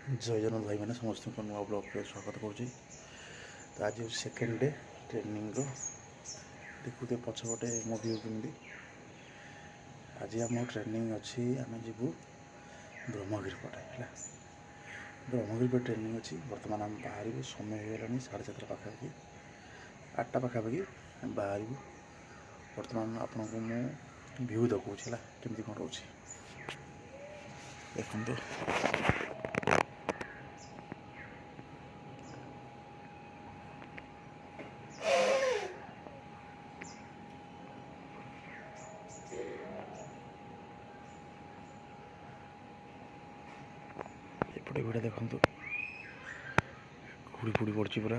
जय जगन्नाथ भाई मैंने समस्त को नुआ ब्लॉग पे स्वागत करुँच। तो आज सेकेंड डे ट्रेनिंग देखुते पछपटे मो व्यू केमती। आज आम ट्रेनिंग अच्छी आम जीवु ब्रह्मगिरी पटे है। ब्रह्मगिरी पे ट्रेनिंग अच्छी। बर्तमान आम बाहर समय हो गलानी 7:30 पाखापाखि 8टा पाखापाखि बाहर। बर्तमान आपन को मु व्यू देखा केमती कौन रोचे देखो। एपटे भिड़ देखु कुड़ी फुड़ी पड़ी पूरा।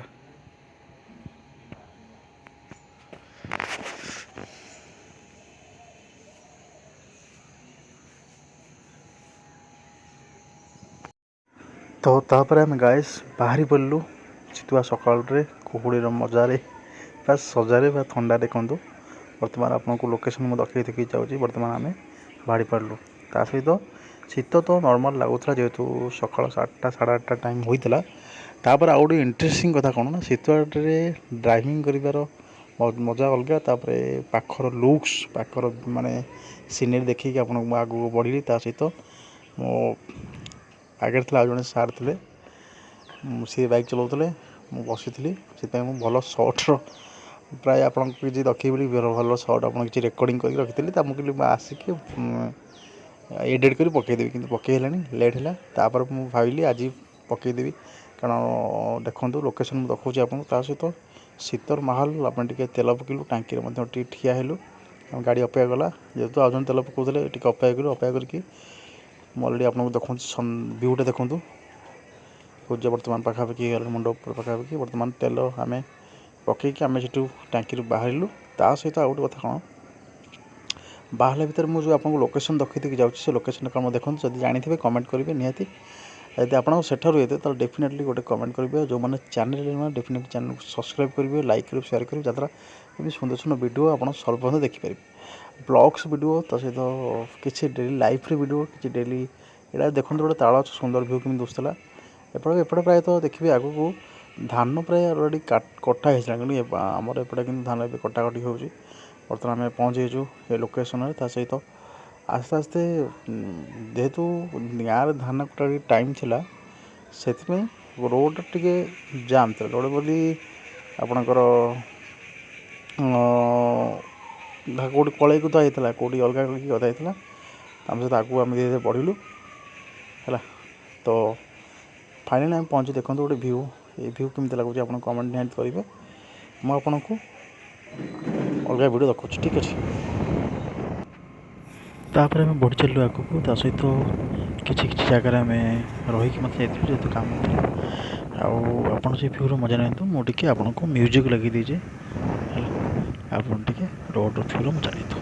तो तापर आम गाइस बाहरी पड़लु चितुआ सकाल कुहुड़ीर मजारे बा सजारे बा थंडा देखूँ। बर्तमान आपको लोकेशन मुझे देखी देखी जाऊँगी। बर्तमान आम बाहरी पड़लु ता सहित शीत तो नॉर्मल लगुला जेहेतु सकाल 7टा 8:30 टाइम होता। तापर आउ गोटे इंटरेस्टिंग कथा कौन ना शीतुआटे ड्राइविंग कर मजा अलग। तापर पाखर लुक्स पाखर माने सीनरी देखिए आपको आगू बढ़ी ता सहित मो आगे थी जड़े सार थे सी बाइक चलाते मुझे बसी से भल सर्टर प्राय आप रखी भल सर्ट आप रेकर्डिंग कर रखी मुझे आसिक एडिट कर पकईदेवी कि पकईलानी लेट है। तापर मुझे भाविली आज पकईदेवी कारण देखो लोकेशन मुझे देखा आपको सहित शीतर माहौल आप तेल पकईलु टांकी ठिया हेलु गाड़ी अपेक्षा कला जेहतु आज तेल पकाउले अपेक्षा करूँ अपेक्षा करके अलरेडी आपको देखो व्यूटा देखूँ पूजा बर्तमान पाखापाखि मुंड पाखापाखि बर्तमान तेल आम पकईकि आम से टांकी बाहर ता सहित आ गए कथा कौन बाहर भितर मुझे आपको लोकेशन देखी देखी जाऊँगी से लोकेशन कौन देखो जब जानी कमेंट करेंगे निहाती। यदि आप सेठार ये तो डेफिनेटली गोटे कमेंट करेंगे जो मैंने चैनल डेफिनेटली चैनल को सब्सक्राइब करेंगे लाइक करेंगे शेयर करेंगे जहाँ ये सुंदर सुंदर वीडियो आप सर्वप्रथम देखिपारे ब्लॉग्स वीडियो तो सहित किसी डेली लाइफ वीडियो किसी डेली यहाँ देखते गोटे ताल सुंदर व्यू कमी दूसला एपटे प्रायत देखिए आग को धान प्राय अलरेडी कटा हो आमर एपटे कि धान ए कटाकटी हो बर्तमान आम पहुँचीचु ये लोकेशन सहित आस्ते आस्ते जेहेतु गाँव धान कटा टाइम थिला से रोड टे जाम था रोड बोली आपणकर कौटी कल कुदा होता कौटी अलग गदा होता आम सहित आगू आम धीरे धीरे बढ़लु है। तो फाइनाली आम पहुँची देखो गोटे व्यू ये व्यू केमती लगुच आप कमेंट निहाती करेंगे मुझे आपको अलग वीडियो देखा ठीक अच्छे। तापर आम बढ़ी चलु आगू ता सहित किसी किसी जगार आम रहीकि मत जेहतु काम आप से भ्यूर मजा नहीं मुझे आपको म्यूजिक लगी दीजिए आप रोड भ्यूर मजा नहीं।